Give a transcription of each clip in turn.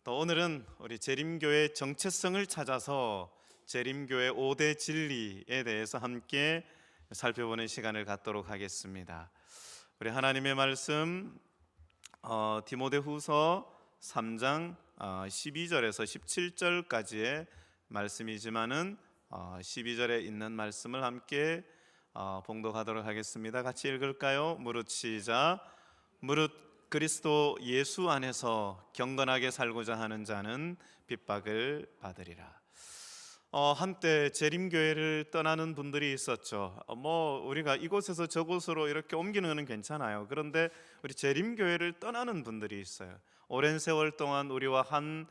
또 오늘은 우리 재림교회 정체성을 찾아서 재림교회 5대 진리에 대해서 함께 살펴보는 시간을 갖도록 하겠습니다. 우리 하나님의 말씀 디모데후서 3장 12절에서 17절까지의 말씀이지만은 12절에 있는 말씀을 함께 봉독하도록 하겠습니다. 같이 읽을까요? 무릇 시작. 무릇 그리스도 예수 안에서 경건하게 살고자 하는 자는 핍박을 받으리라. 한때 재림교회를 떠나는 분들이 있었죠. 우리가 이곳에서 저곳으로 이렇게 옮기는 것은 괜찮아요. 그런데 우리 재림교회를 떠나는 분들이 있어요. 오랜 세월 동안 우리와 한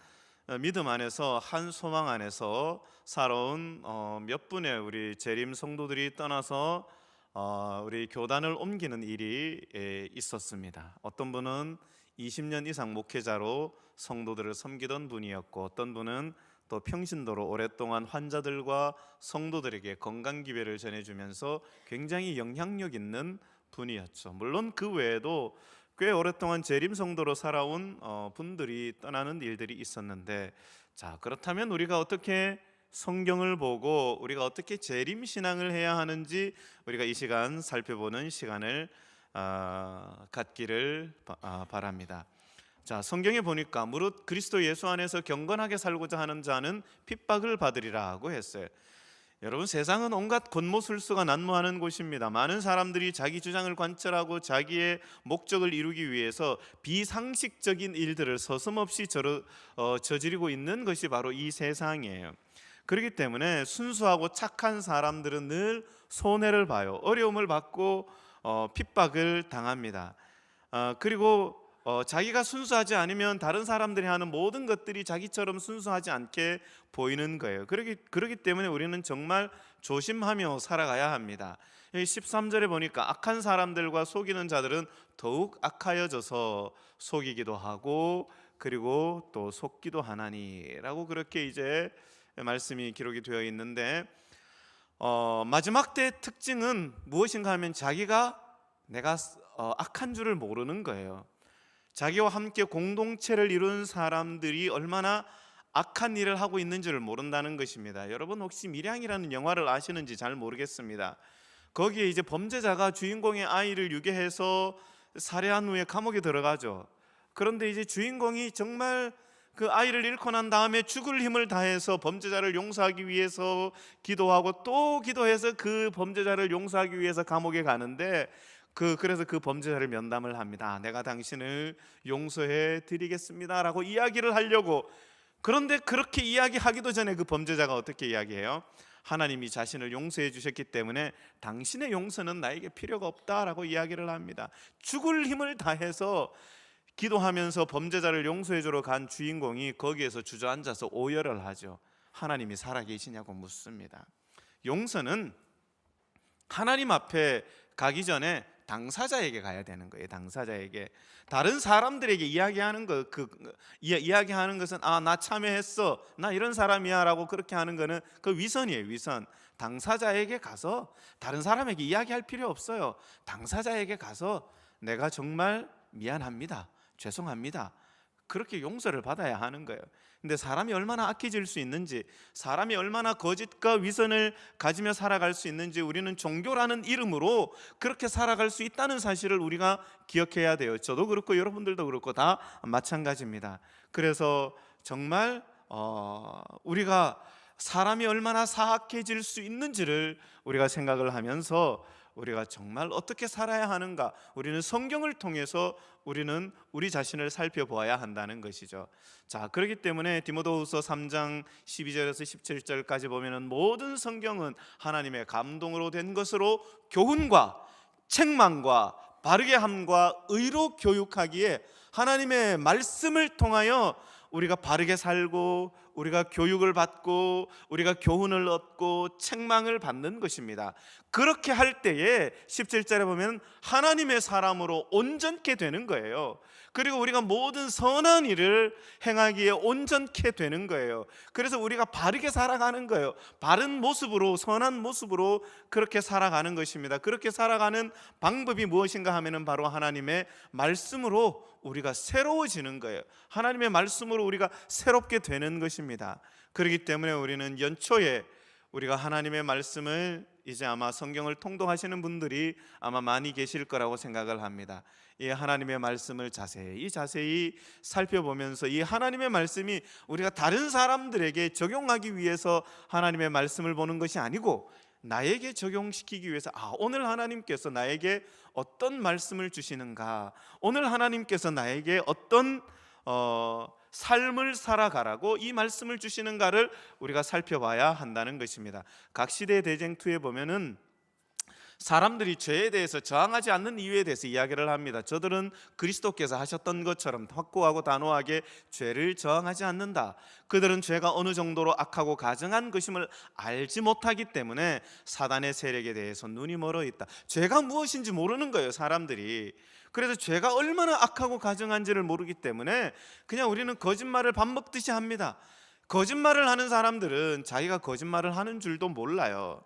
믿음 안에서, 한 소망 안에서 살아온 몇 분의 우리 재림 성도들이 떠나서 우리 교단을 옮기는 일이 있었습니다. 어떤 분은 20년 이상 목회자로 성도들을 섬기던 분이었고, 어떤 분은 또 평신도로 오랫동안 환자들과 성도들에게 건강 기회를 전해주면서 굉장히 영향력 있는 분이었죠. 물론 그 외에도 꽤 오랫동안 재림 성도로 살아온 분들이 떠나는 일들이 있었는데, 자, 그렇다면 우리가 어떻게 성경을 보고 우리가 어떻게 재림 신앙을 해야 하는지 우리가 이 시간 살펴보는 시간을 갖기를 바랍니다. 자, 성경에 보니까 무릇 그리스도 예수 안에서 경건하게 살고자 하는 자는 핍박을 받으리라고 했어요. 여러분, 세상은 온갖 권모술수가 난무하는 곳입니다. 많은 사람들이 자기 주장을 관철하고 자기의 목적을 이루기 위해서 비상식적인 일들을 서슴없이 저지르고 있는 것이 바로 이 세상이에요. 그렇기 때문에 순수하고 착한 사람들은 늘 손해를 봐요. 어려움을 받고 핍박을 당합니다. 그리고 자기가 순수하지 않으면 다른 사람들이 하는 모든 것들이 자기처럼 순수하지 않게 보이는 거예요. 그렇기 때문에 우리는 정말 조심하며 살아가야 합니다. 13절에 보니까 악한 사람들과 속이는 자들은 더욱 악하여져서 속이기도 하고 그리고 또 속기도 하나니라고 그렇게 이제 말씀이 기록이 되어 있는데, 마지막 때의 특징은 무엇인가 하면 내가 악한 줄을 모르는 거예요. 자기와 함께 공동체를 이룬 사람들이 얼마나 악한 일을 하고 있는지를 모른다는 것입니다. 여러분, 혹시 밀양이라는 영화를 아시는지 잘 모르겠습니다. 거기에 이제 범죄자가 주인공의 아이를 유괴해서 살해한 후에 감옥에 들어가죠. 그런데 이제 주인공이 정말 그 아이를 잃고 난 다음에 죽을 힘을 다해서 범죄자를 용서하기 위해서 기도하고 또 기도해서 그 범죄자를 용서하기 위해서 감옥에 가는데, 그래서 그 범죄자를 면담을 합니다. 내가 당신을 용서해 드리겠습니다 라고 이야기를 하려고. 그런데 그렇게 이야기하기도 전에 그 범죄자가 어떻게 이야기해요? 하나님이 자신을 용서해 주셨기 때문에 당신의 용서는 나에게 필요가 없다라고 이야기를 합니다. 죽을 힘을 다해서 기도하면서 범죄자를 용서해 주러 간 주인공이 거기에서 주저앉아서 오열을 하죠. 하나님이 살아계시냐고 묻습니다. 용서는 하나님 앞에 가기 전에 당사자에게 가야 되는 거예요. 당사자에게. 다른 사람들에게 이야기하는 것은 나 참여했어, 나 이런 사람이야 라고 그렇게 하는 거는 그 위선이에요. 위선. 당사자에게 가서 다른 사람에게 이야기할 필요 없어요. 당사자에게 가서 내가 정말 미안합니다, 죄송합니다, 그렇게 용서를 받아야 하는 거예요. 근데 사람이 얼마나 악해질 수 있는지, 사람이 얼마나 거짓과 위선을 가지며 살아갈 수 있는지 우리는 종교라는 이름으로 그렇게 살아갈 수 있다는 사실을 우리가 기억해야 돼요. 저도 그렇고 여러분들도 그렇고 다 마찬가지입니다. 그래서 정말 우리가 사람이 얼마나 사악해질 수 있는지를 우리가 생각을 하면서 우리가 정말 어떻게 살아야 하는가, 우리는 성경을 통해서 우리는 우리 자신을 살펴보아야 한다는 것이죠. 자, 그렇기 때문에 디모데후서 3장 12절에서 17절까지 보면은 모든 성경은 하나님의 감동으로 된 것으로 교훈과 책망과 바르게 함과 의로 교육하기에, 하나님의 말씀을 통하여 우리가 바르게 살고 우리가 교육을 받고 우리가 교훈을 얻고 책망을 받는 것입니다. 그렇게 할 때에 17절에 보면 하나님의 사람으로 온전케 되는 거예요. 그리고 우리가 모든 선한 일을 행하기에 온전케 되는 거예요. 그래서 우리가 바르게 살아가는 거예요. 바른 모습으로, 선한 모습으로 그렇게 살아가는 것입니다. 그렇게 살아가는 방법이 무엇인가 하면은 바로 하나님의 말씀으로 우리가 새로워지는 거예요. 하나님의 말씀으로 우리가 새롭게 되는 것입니다. 그렇기 때문에 우리는 연초에 우리가 하나님의 말씀을 이제 아마 성경을 통독하시는 분들이 아마 많이 계실 거라고 생각을 합니다. 이 하나님의 말씀을 자세히 살펴보면서 이 하나님의 말씀이 우리가 다른 사람들에게 적용하기 위해서 하나님의 말씀을 보는 것이 아니고 나에게 적용시키기 위해서 오늘 하나님께서 나에게 어떤 말씀을 주시는가, 오늘 하나님께서 나에게 어떤 삶을 살아가라고 이 말씀을 주시는가를 우리가 살펴봐야 한다는 것입니다. 각 시대 대쟁투에 보면은 사람들이 죄에 대해서 저항하지 않는 이유에 대해서 이야기를 합니다. 저들은 그리스도께서 하셨던 것처럼 확고하고 단호하게 죄를 저항하지 않는다. 그들은 죄가 어느 정도로 악하고 가증한 것임을 알지 못하기 때문에 사단의 세력에 대해서 눈이 멀어 있다. 죄가 무엇인지 모르는 거예요, 사람들이. 그래서 죄가 얼마나 악하고 가증한지를 모르기 때문에 그냥 우리는 거짓말을 밥 먹듯이 합니다. 거짓말을 하는 사람들은 자기가 거짓말을 하는 줄도 몰라요.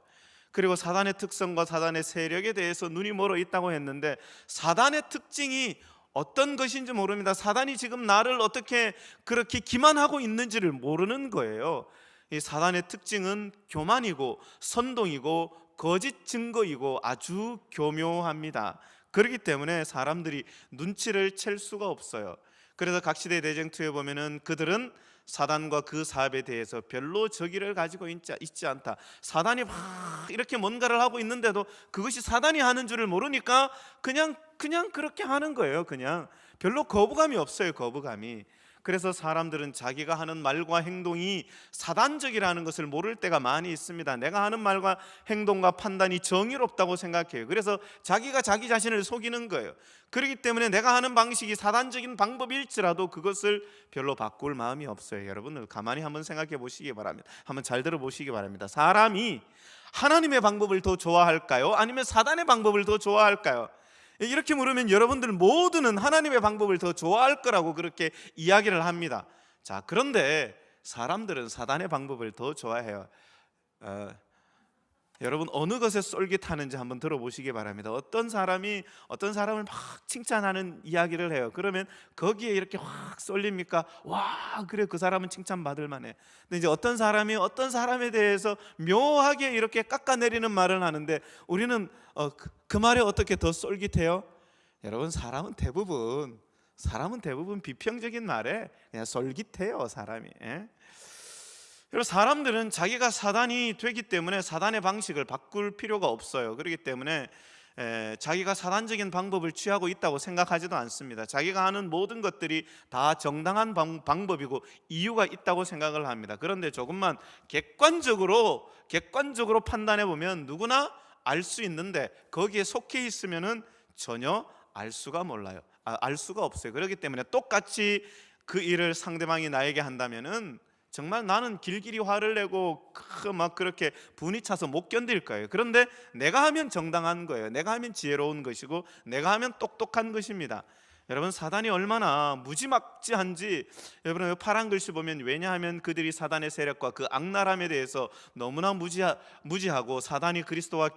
그리고 사단의 특성과 사단의 세력에 대해서 눈이 멀어 있다고 했는데 사단의 특징이 어떤 것인지 모릅니다. 사단이 지금 나를 어떻게 그렇게 기만하고 있는지를 모르는 거예요. 이 사단의 특징은 교만이고 선동이고 거짓 증거이고 아주 교묘합니다. 그렇기 때문에 사람들이 눈치를 챌 수가 없어요. 그래서 각 시대 대쟁투에 보면은 그들은 사단과 그 사업에 대해서 별로 적의를 가지고 있지 않다. 사단이 막 이렇게 뭔가를 하고 있는데도 그것이 사단이 하는 줄을 모르니까 그냥 그렇게 하는 거예요. 그냥 별로 거부감이 없어요. 거부감이. 그래서 사람들은 자기가 하는 말과 행동이 사단적이라는 것을 모를 때가 많이 있습니다. 내가 하는 말과 행동과 판단이 정의롭다고 생각해요. 그래서 자기가 자기 자신을 속이는 거예요. 그렇기 때문에 내가 하는 방식이 사단적인 방법일지라도 그것을 별로 바꿀 마음이 없어요. 여러분들 가만히 한번 생각해 보시기 바랍니다. 한번 잘 들어보시기 바랍니다. 사람이 하나님의 방법을 더 좋아할까요? 아니면 사단의 방법을 더 좋아할까요? 이렇게 물으면 여러분들 모두는 하나님의 방법을 더 좋아할 거라고 그렇게 이야기를 합니다. 자, 그런데 사람들은 사단의 방법을 더 좋아해요. 여러분 어느 것에 쏠깃하는지 한번 들어보시기 바랍니다. 어떤 사람을 막 칭찬하는 이야기를 해요. 그러면 거기에 이렇게 확 쏠립니까? 와, 그래, 그 사람은 칭찬받을 만해. 근데 이제 어떤 사람이 어떤 사람에 대해서 묘하게 이렇게 깎아내리는 말을 하는데 우리는 그 말에 어떻게 더 쏠깃해요? 여러분 사람은 대부분 비평적인 말에 그냥 쏠깃해요, 사람이. 그리고 사람들은 자기가 사단이 되기 때문에 사단의 방식을 바꿀 필요가 없어요. 그렇기 때문에 자기가 사단적인 방법을 취하고 있다고 생각하지도 않습니다. 자기가 하는 모든 것들이 다 정당한 방법이고 이유가 있다고 생각을 합니다. 그런데 조금만 객관적으로 판단해 보면 누구나 알 수 있는데 거기에 속해 있으면은 전혀 알 수가 없어요. 그렇기 때문에 똑같이 그 일을 상대방이 나에게 한다면은 정말 나는 길길이 화를 내고 막 그렇게 분이 차서 못 견딜 거예요. 그런데 내가 하면 정당한 거예요. 내가 하면 지혜로운 것이고 내가 하면 똑똑한 것입니다. 여러분 사단이 얼마나 무지막지한지 여러분 파란 글씨 보면 왜냐하면 그들이 사단의 세력과 그 악랄함에 대해서 너무나 무지하고 사단이 그리스도와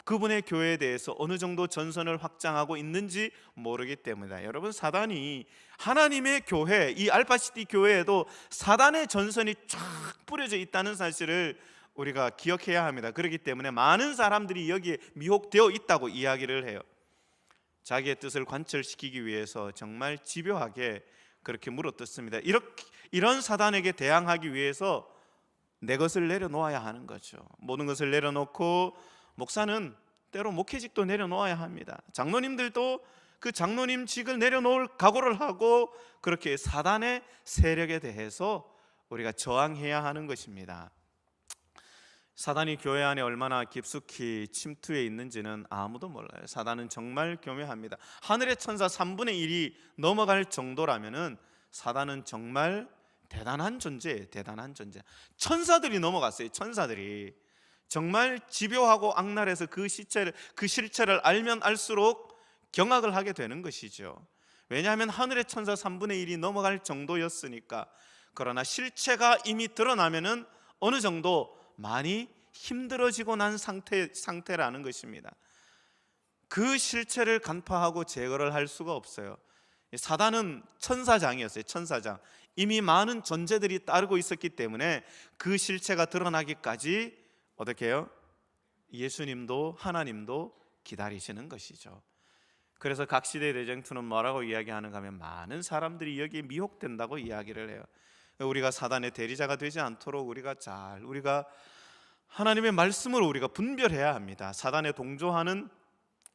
그분의 교회에 대해서 어느 정도 전선을 확장하고 있는지 모르기 때문이다. 여러분 사단이 하나님의 교회, 이 알파시티 교회에도 사단의 전선이 쫙 뿌려져 있다는 사실을 우리가 기억해야 합니다. 그렇기 때문에 많은 사람들이 여기에 미혹되어 있다고 이야기를 해요. 자기의 뜻을 관철시키기 위해서 정말 집요하게 그렇게 물어뜯습니다. 이런 사단에게 대항하기 위해서 내 것을 내려놓아야 하는 거죠. 모든 것을 내려놓고 목사는 때로 목회직도 내려놓아야 합니다. 장로님들도 그 장로님직을 내려놓을 각오를 하고 그렇게 사단의 세력에 대해서 우리가 저항해야 하는 것입니다. 사단이 교회 안에 얼마나 깊숙이 침투해 있는지는 아무도 몰라요. 사단은 정말 교묘합니다. 하늘의 천사 3분의 1이 넘어갈 정도라면은 사단은 정말 대단한 존재예요. 대단한 존재. 천사들이 넘어갔어요. 천사들이 정말 집요하고 악랄해서 그 실체를 알면 알수록 경악을 하게 되는 것이죠. 왜냐하면 하늘의 천사 3분의 1이 넘어갈 정도였으니까. 그러나 실체가 이미 드러나면은 어느 정도 많이 힘들어지고 난 상태라는 것입니다. 그 실체를 간파하고 제거를 할 수가 없어요. 사단은 천사장이었어요. 천사장. 이미 많은 존재들이 따르고 있었기 때문에 그 실체가 드러나기까지 어떻게 해요? 예수님도 하나님도 기다리시는 것이죠. 그래서 각 시대 대쟁투는 뭐라고 이야기하는가 하면 많은 사람들이 여기에 미혹된다고 이야기를 해요. 우리가 사단의 대리자가 되지 않도록 우리가 하나님의 말씀으로 우리가 분별해야 합니다. 사단에 동조하는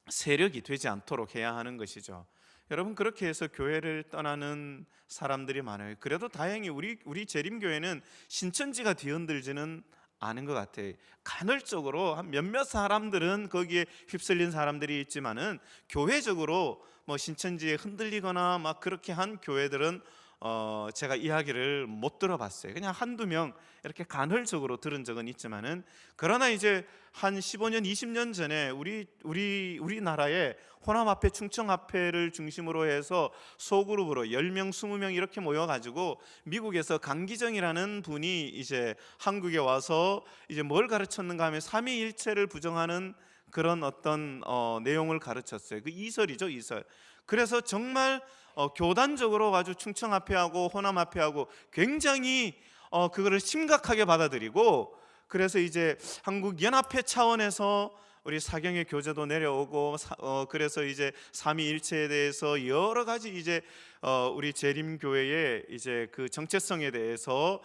세력이 되지 않도록 해야 하는 것이죠. 여러분, 그렇게 해서 교회를 떠나는 사람들이 많아요. 그래도 다행히 우리 재림교회는 신천지가 뒤흔들지는 않은 것 같아요. 간헐적으로 한 몇몇 사람들은 거기에 휩쓸린 사람들이 있지만은 교회적으로 뭐 신천지에 흔들리거나 막 그렇게 한 교회들은 제가 이야기를 못 들어봤어요. 그냥 한두 명 이렇게 간헐적으로 들은 적은 있지만은, 그러나 이제 한 15년, 20년 전에 우리나라에 호남합회, 충청합회를 중심으로 해서 소그룹으로 10명, 20명 이렇게 모여가지고 미국에서 강기정이라는 분이 이제 한국에 와서 이제 뭘 가르쳤는가 하면 삼위일체를 부정하는 그런 어떤 내용을 가르쳤어요. 그 이설이죠, 이설. 그래서 정말 교단적으로 아주 충청합회하고 호남합회하고 굉장히 그거를 심각하게 받아들이고, 그래서 이제 한국연합회 차원에서 우리 사경의 교재도 내려오고 그래서 이제 삼위일체에 대해서 여러 가지 이제 우리 재림교회의 이제 그 정체성에 대해서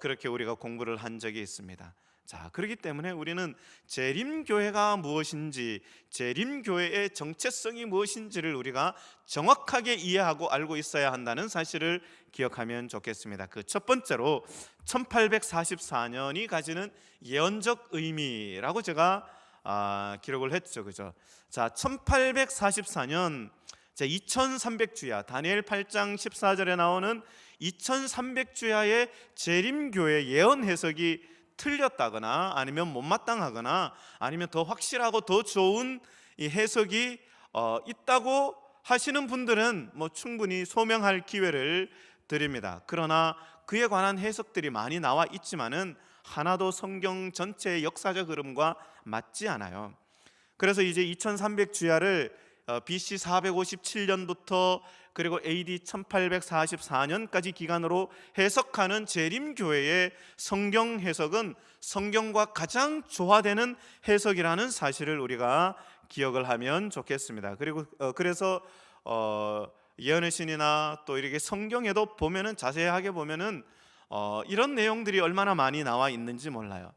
그렇게 우리가 공부를 한 적이 있습니다. 자, 그렇기 때문에 우리는 재림교회가 무엇인지, 재림교회의 정체성이 무엇인지를 우리가 정확하게 이해하고 알고 있어야 한다는 사실을 기억하면 좋겠습니다. 그 첫 번째로 1844년이 가지는 예언적 의미라고 제가 기록을 했죠, 그죠? 자, 1844년 2300주야, 다니엘 8장 14절에 나오는 2300주야의 재림교회 예언 해석이 틀렸다거나 아니면 못마땅하거나 아니면 더 확실하고 더 좋은 이 해석이 있다고 하시는 분들은 뭐 충분히 소명할 기회를 드립니다. 그러나 그에 관한 해석들이 많이 나와 있지만은 하나도 성경 전체의 역사적 흐름과 맞지 않아요. 그래서 이제 2300주야를 BC 457년부터 그리고 AD 1844년까지 기간으로 해석하는 재림교회의 성경 해석은 성경과 가장 조화되는 해석이라는 사실을 우리가 기억을 하면 좋겠습니다. 그리고 그래서 예언의 신이나 또 이렇게 성경에도 보면은 자세하게 보면은 이런 내용들이 얼마나 많이 나와 있는지 몰라요.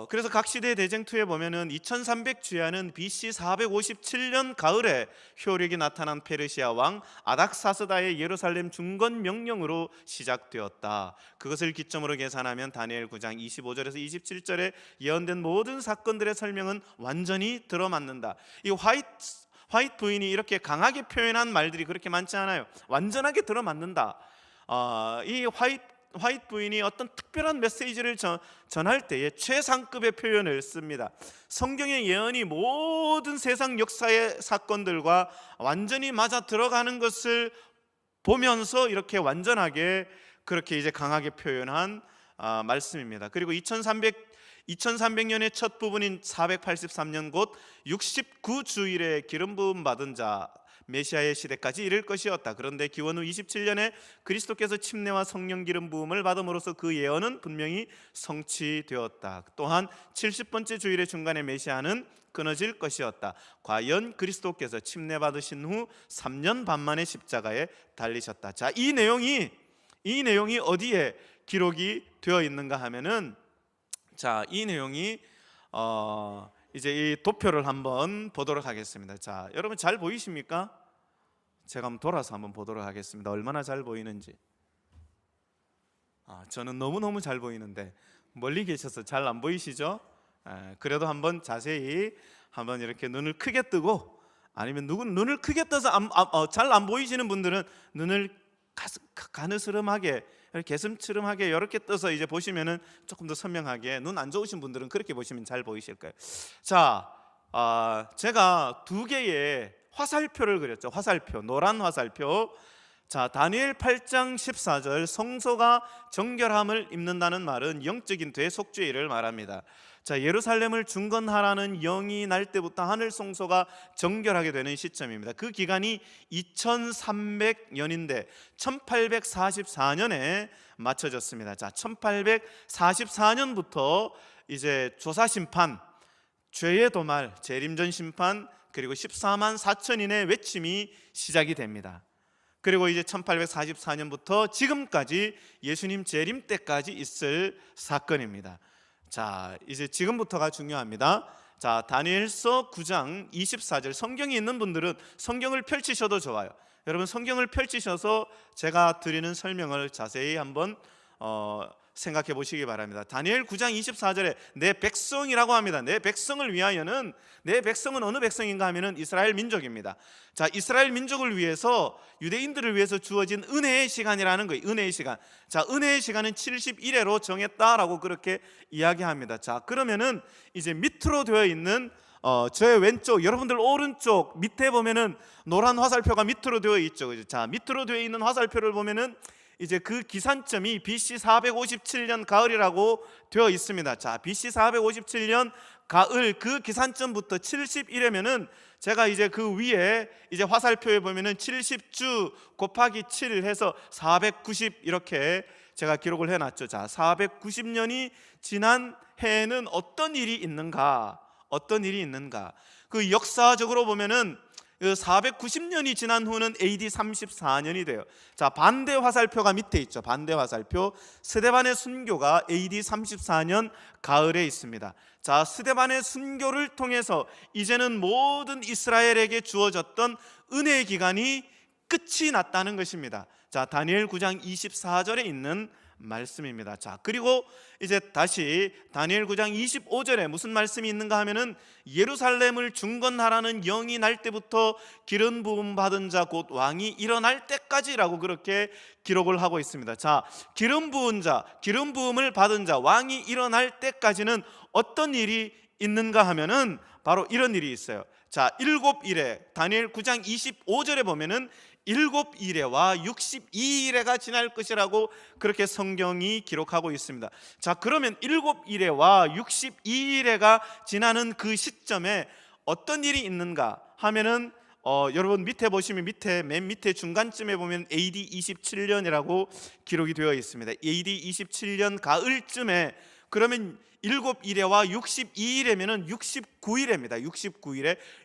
그래서 각 시대 대쟁투에 보면은 2300주야는 BC 457년 가을에 효력이 나타난 페르시아 왕 아닥사스다의 예루살렘 중건 명령으로 시작되었다. 그것을 기점으로 계산하면 다니엘 9장 25절에서 27절에 예언된 모든 사건들의 설명은 완전히 들어맞는다. 이 화이트 부인이 이렇게 강하게 표현한 말들이 그렇게 많지 않아요. 완전하게 들어맞는다. 이 화이트 부인이 어떤 특별한 메시지를 전할 때에 최상급의 표현을 씁니다. 성경의 예언이 모든 세상 역사의 사건들과 완전히 맞아 들어가는 것을 보면서 이렇게 완전하게 그렇게 이제 강하게 표현한 말씀입니다. 그리고 2300년의 첫 부분인 483년 곧 69주일에 기름 부음 받은 자 메시아의 시대까지 이를 것이었다. 그런데 기원 후 27년에 그리스도께서 침례와 성령 기름 부음을 받음으로써 그 예언은 분명히 성취되었다. 또한 70번째 주일의 중간에 메시아는 끊어질 것이었다. 과연 그리스도께서 침례 받으신 후 3년 반 만에 십자가에 달리셨다. 자, 이 내용이 어디에 기록이 되어 있는가 하면은, 자, 이 내용이 이제 이 도표를 한번 보도록 하겠습니다. 자, 여러분 잘 보이십니까? 제가 한번 돌아서 한번 보도록 하겠습니다. 얼마나 잘 보이는지. 저는 너무너무 잘 보이는데 멀리 계셔서 잘 안 보이시죠? 그래도 한번 자세히 한번 이렇게 눈을 크게 뜨고, 아니면 눈을 크게 떠서 잘 안 보이시는 분들은 눈을 가느스름하게, 개슴츠름하게 이렇게 떠서 이제 보시면은 조금 더 선명하게, 눈 안 좋으신 분들은 그렇게 보시면 잘 보이실 거예요. 자, 제가 두 개의 화살표를 그렸죠. 화살표, 노란 화살표. 자, 다니엘 8장 14절, 성소가 정결함을 입는다는 말은 영적인 대속죄를 말합니다. 자, 예루살렘을 중건하라는 영이 날 때부터 하늘 성소가 정결하게 되는 시점입니다. 그 기간이 2300년인데 1844년에 맞춰졌습니다. 자, 1844년부터 이제 조사 심판, 죄의 도말, 재림전 심판, 그리고 14만 4천인의 외침이 시작이 됩니다. 그리고 이제 1844년부터 지금까지 예수님 재림 때까지 있을 사건입니다. 자, 이제 지금부터가 중요합니다. 자, 다니엘서 9장 24절, 성경이 있는 분들은 성경을 펼치셔도 좋아요. 여러분, 성경을 펼치셔서 제가 드리는 설명을 자세히 한번 생각해 보시기 바랍니다. 다니엘 9장 24절에 내 백성이라고 합니다. 내 백성을 위하여는, 내 백성은 어느 백성인가 하면은 이스라엘 민족입니다. 자, 이스라엘 민족을 위해서, 유대인들을 위해서 주어진 은혜의 시간이라는 거예요. 은혜의 시간. 자, 은혜의 시간은 71회로 정했다라고 그렇게 이야기합니다. 자, 그러면은 이제 밑으로 되어 있는 저의 왼쪽, 여러분들 오른쪽 밑에 보면은 노란 화살표가 밑으로 되어 있죠. 자, 밑으로 되어 있는 화살표를 보면은 이제 그 기산점이 BC 457년 가을이라고 되어 있습니다. 자, BC 457년 가을, 그 기산점부터 71회면은 제가 이제 그 위에 이제 화살표에 보면은 70주 곱하기 7 해서 490 이렇게 제가 기록을 해놨죠. 자, 490년이 지난 해에는 어떤 일이 있는가? 어떤 일이 있는가? 그 역사적으로 보면은 490년이 지난 후는 AD 34년이 돼요. 자, 반대 화살표가 밑에 있죠. 반대 화살표, 스데반의 순교가 AD 34년 가을에 있습니다. 자, 스데반의 순교를 통해서 이제는 모든 이스라엘에게 주어졌던 은혜의 기간이 끝이 났다는 것입니다. 자, 다니엘 9장 24절에 있는 말씀입니다. 자, 그리고 이제 다시 다니엘 9장 25절에 무슨 말씀이 있는가 하면은 예루살렘을 중건하라는 영이 날 때부터 기름 부음 받은 자 곧 왕이 일어날 때까지라고 그렇게 기록을 하고 있습니다. 자, 기름 부은 자, 기름 부음을 받은 자, 왕이 일어날 때까지는 어떤 일이 있는가 하면은 바로 이런 일이 있어요. 자, 7일에 다니엘 9장 25절에 보면은 7일에와 62일에가 지날 것이라고 그렇게 성경이 기록하고 있습니다. 자, 그러면 7일에와 62일에가 지나는 그 시점에 어떤 일이 있는가 하면은 여러분 밑에 보시면 맨 밑에 중간쯤에 보면 AD 27년이라고 기록이 되어 있습니다. AD 27년 가을쯤에, 그러면 7일에와 62일에면은 69일입니다.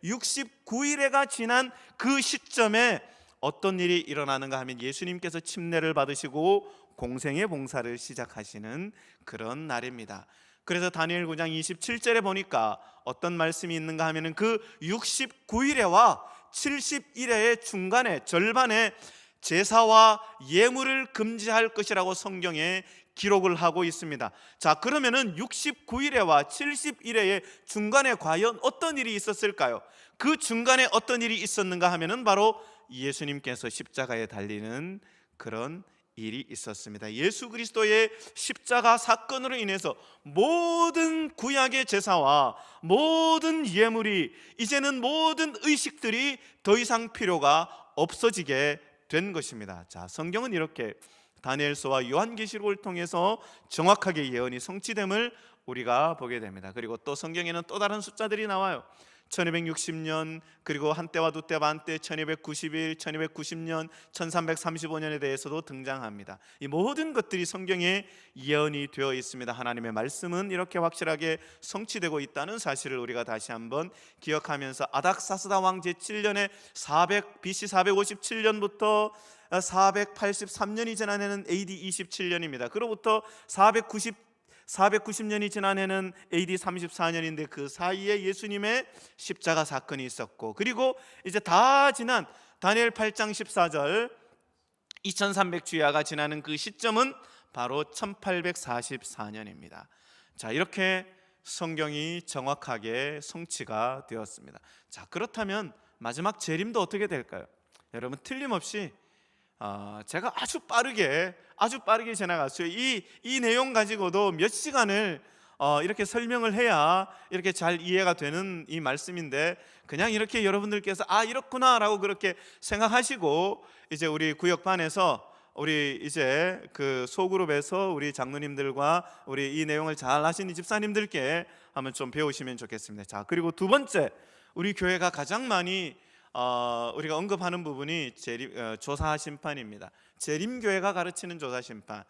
69일에가 지난 그 시점에 어떤 일이 일어나는가 하면 예수님께서 침례를 받으시고 공생의 봉사를 시작하시는 그런 날입니다. 그래서 다니엘 9장 27절에 보니까 어떤 말씀이 있는가 하면 그 69일에와 71회의 중간에, 절반에 제사와 예물을 금지할 것이라고 성경에 기록을 하고 있습니다. 자, 그러면은 69일에와 71회의 중간에 과연 어떤 일이 있었을까요? 그 중간에 어떤 일이 있었는가 하면은 바로 예수님께서 십자가에 달리는 그런 일이 있었습니다. 예수 그리스도의 십자가 사건으로 인해서 모든 구약의 제사와 모든 예물이, 이제는 모든 의식들이 더 이상 필요가 없어지게 된 것입니다. 자, 성경은 이렇게 다니엘서와 요한계시록을 통해서 정확하게 예언이 성취됨을 우리가 보게 됩니다. 그리고 또 성경에는 또 다른 숫자들이 나와요. 1260년, 그리고 한때와 두때 반때, 1291, 1290년, 1335년에 대해서도 등장합니다. 이 모든 것들이 성경에 예언이 되어 있습니다. 하나님의 말씀은 이렇게 확실하게 성취되고 있다는 사실을 우리가 다시 한번 기억하면서, 아닥사스다 왕 제7년에 BC 457년부터 483년이 지난 해는 AD 27년입니다. 그로부터 490년이 지난 해는 AD 34년인데 그 사이에 예수님의 십자가 사건이 있었고, 그리고 이제 다 지난 다니엘 8장 14절 2300주야가 지나는 그 시점은 바로 1844년입니다. 자, 이렇게 성경이 정확하게 성취가 되었습니다. 자, 그렇다면 마지막 재림도 어떻게 될까요? 여러분, 틀림없이 제가 아주 빠르게 지나갔어요. 이 내용 가지고도 몇 시간을 이렇게 설명을 해야 이렇게 잘 이해가 되는 이 말씀인데, 그냥 이렇게 여러분들께서 이렇구나라고 그렇게 생각하시고 이제 우리 구역반에서 우리 이제 그 소그룹에서 우리 장로님들과 우리 이 내용을 잘 아시는 집사님들께 한번 좀 배우시면 좋겠습니다. 자, 그리고 두 번째, 우리 교회가 가장 많이 우리가 언급하는 부분이 조사 심판입니다. 재림교회가 가르치는 조사 심판.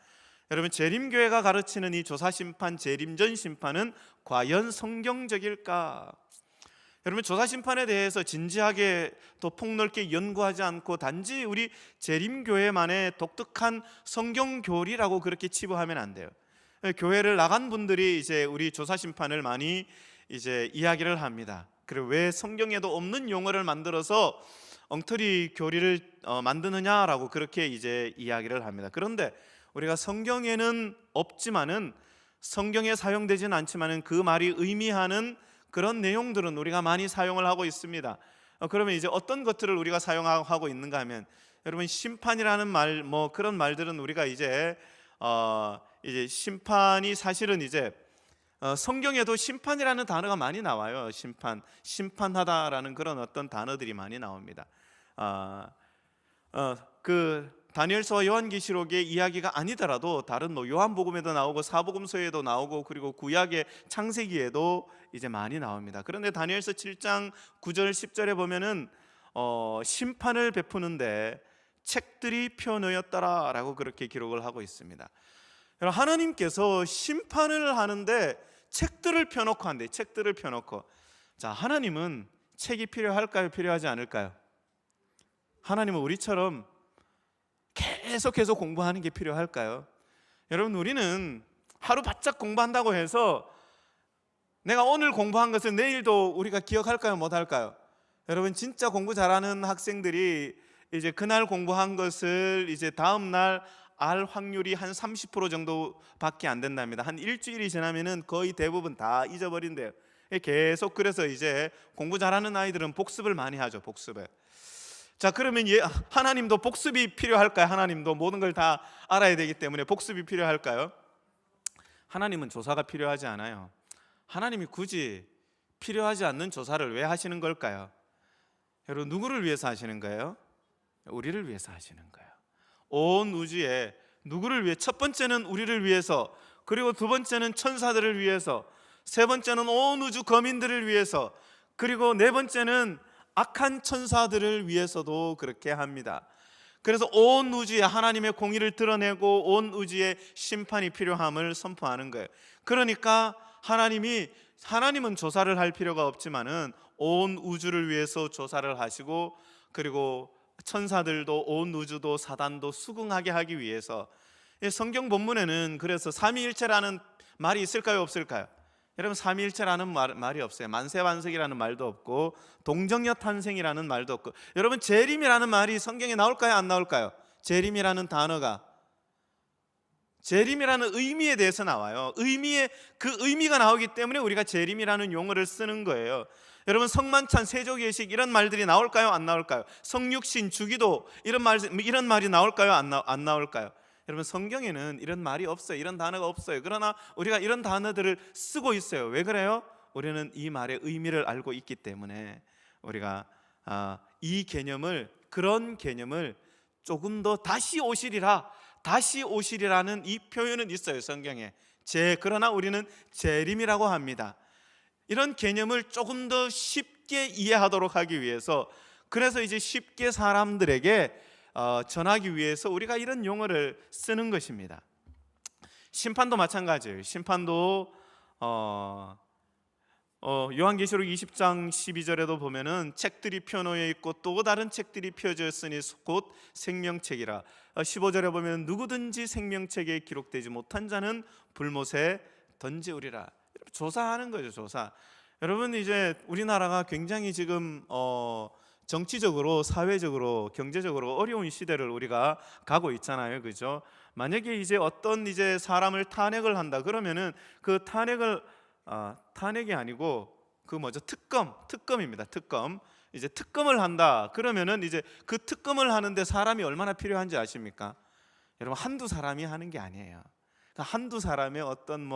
여러분, 재림교회가 가르치는 이 조사 심판, 재림전 심판은 과연 성경적일까? 여러분, 조사 심판에 대해서 진지하게 또 폭넓게 연구하지 않고 단지 우리 재림교회만의 독특한 성경 교리라고 그렇게 치부하면 안 돼요. 교회를 나간 분들이 이제 우리 조사 심판을 많이 이제 이야기를 합니다. 그리고 왜 성경에도 없는 용어를 만들어서 엉터리 교리를 만드느냐라고 그렇게 이제 이야기를 합니다. 그런데 우리가 성경에는 없지만은, 성경에 사용되지는 않지만은 그 말이 의미하는 그런 내용들은 우리가 많이 사용을 하고 있습니다. 그러면 이제 어떤 것들을 우리가 사용하고 있는가 하면, 여러분, 심판이라는 말, 뭐 그런 말들은 우리가 이제 심판이 사실은 이제 성경에도 심판이라는 단어가 많이 나와요. 심판하다라는 그런 어떤 단어들이 많이 나옵니다. 그 다니엘서와 요한계시록의 이야기가 아니더라도 다른 뭐 요한복음에도 나오고 사복음서에도 나오고 그리고 구약의 창세기에도 이제 많이 나옵니다. 그런데 다니엘서 7장 9절 10절에 보면은 심판을 베푸는데 책들이 펴놓였더라라고 그렇게 기록을 하고 있습니다. 하나님께서 심판을 하는데 책들을 펴놓고 한대. 책들을 펴놓고. 자, 하나님은 책이 필요할까요? 필요하지 않을까요? 하나님은 우리처럼 계속해서 공부하는 게 필요할까요? 여러분, 우리는 하루 바짝 공부한다고 해서 내가 오늘 공부한 것을 내일도 우리가 기억할까요? 못할까요? 여러분, 진짜 공부 잘하는 학생들이 이제 그날 공부한 것을 이제 다음 날 알 확률이 한 30% 정도밖에 안 된답니다. 한 일주일이 지나면은 거의 대부분 다 잊어버린대요. 계속. 그래서 이제 공부 잘하는 아이들은 복습을 많이 하죠. 복습을. 자, 그러면 하나님도 복습이 필요할까요? 하나님도 모든 걸 다 알아야 되기 때문에 복습이 필요할까요? 하나님은 조사가 필요하지 않아요. 하나님이 굳이 필요하지 않는 조사를 왜 하시는 걸까요? 여러분, 누구를 위해서 하시는 거예요? 우리를 위해서 하시는 거예요. 온 우주에 누구를 위해? 첫 번째는 우리를 위해서, 그리고 두 번째는 천사들을 위해서, 세 번째는 온 우주 거민들을 위해서, 그리고 네 번째는 악한 천사들을 위해서도 그렇게 합니다. 그래서 온 우주에 하나님의 공의를 드러내고 온 우주에 심판이 필요함을 선포하는 거예요. 그러니까 하나님은 조사를 할 필요가 없지만은 온 우주를 위해서 조사를 하시고, 그리고 천사들도 온 우주도 사단도 수긍하게 하기 위해서. 성경 본문에는 그래서 삼위일체라는 말이 있을까요? 없을까요? 여러분, 삼위일체라는 말이 없어요. 만세반석이라는 말도 없고 동정녀 탄생이라는 말도 없고. 여러분, 재림이라는 말이 성경에 나올까요? 안 나올까요? 재림이라는 단어가, 재림이라는 의미에 대해서 나와요. 그 의미가 나오기 때문에 우리가 재림이라는 용어를 쓰는 거예요. 여러분, 성만찬, 세조계식 이런 말들이 나올까요? 안 나올까요? 성육신, 주기도 이런 말이 나올까요? 안 나올까요? 여러분, 성경에는 이런 말이 없어요. 이런 단어가 없어요. 그러나 우리가 이런 단어들을 쓰고 있어요. 왜 그래요? 우리는 이 말의 의미를 알고 있기 때문에 우리가 그런 개념을 조금 더 다시 오시리라는 이 표현은 있어요, 성경에. 그러나 우리는 재림이라고 합니다. 이런 개념을 조금 더 쉽게 이해하도록 하기 위해서, 그래서 이제 쉽게 사람들에게 전하기 위해서 우리가 이런 용어를 쓰는 것입니다. 심판도 마찬가지예요. 심판도 요한계시록 20장 12절에도 보면은 책들이 펴놓여 있고 또 다른 책들이 펴져 있으니 곧 생명책이라. 15절에 보면 누구든지 생명책에 기록되지 못한 자는 불못에 던지우리라. 조사하는 거죠, 조사. 여러분, 이제 우리나라가 굉장히 지금 정치적으로, 사회적으로, 경제적으로 어려운 시대를 우리가 가고 있잖아요, 그죠? 만약에 이제 어떤 이제 사람을 탄핵을 한다 그러면은 그 탄핵이 아니고 특검입니다. 특검. 이제 특검을 한다 그러면은 이제 그 특검을 하는데 사람이 얼마나 필요한지 아십니까? 여러분, 한두 사람이 하는 게 아니에요. 한두 사람의 어떤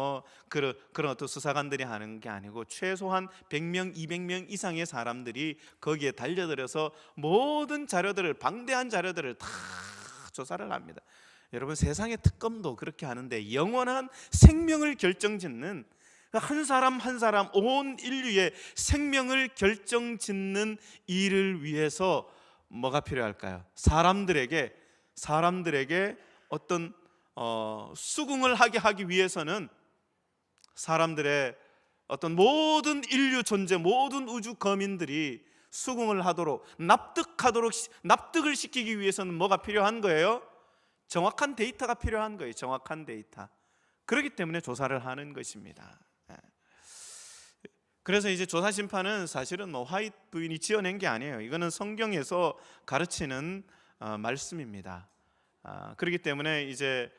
그런 어떤 수사관들이 하는 게 아니고 최소한 100명, 200명 이상의 사람들이 거기에 달려들어서 모든 자료들을, 방대한 자료들을 다 조사를 합니다. 여러분, 세상의 특검도 그렇게 하는데 영원한 생명을 결정짓는, 한 사람 한 사람 온 인류의 생명을 결정짓는 일을 위해서 뭐가 필요할까요? 사람들에게 어떤 수긍을 하기 위해서는 사람들의 어떤 모든 인류 존재, 모든 우주 거민들이 수긍을 하도록, 납득을 시키기 위해서는 뭐가 필요한 거예요? 정확한 데이터가 필요한 거예요. 정확한 데이터. 그렇기 때문에 조사를 하는 것입니다. 그래서 이제 조사 심판은 사실은 화이트 부인이 지어낸 게 아니에요. 이거는 성경에서 가르치는 말씀입니다. 그렇기 때문에 이제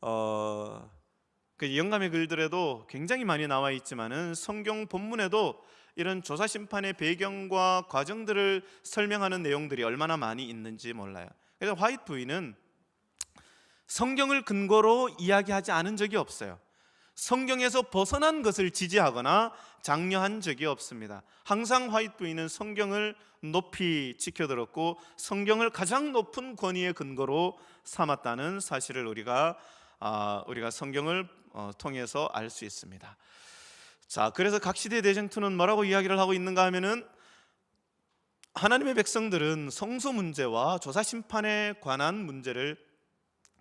그 영감의 글들에도 굉장히 많이 나와 있지만은 성경 본문에도 이런 조사 심판의 배경과 과정들을 설명하는 내용들이 얼마나 많이 있는지 몰라요. 그래서 화이트 부인은 성경을 근거로 이야기하지 않은 적이 없어요. 성경에서 벗어난 것을 지지하거나 장려한 적이 없습니다. 항상 화이트 부인은 성경을 높이 지켜들었고 성경을 가장 높은 권위의 근거로 삼았다는 사실을 우리가 성경을 통해서 알 수 있습니다. 자, 그래서 각시대 대쟁투는 뭐라고 이야기를 하고 있는가 하면은, 하나님의 백성들은 성소 문제와 조사 심판에 관한 문제를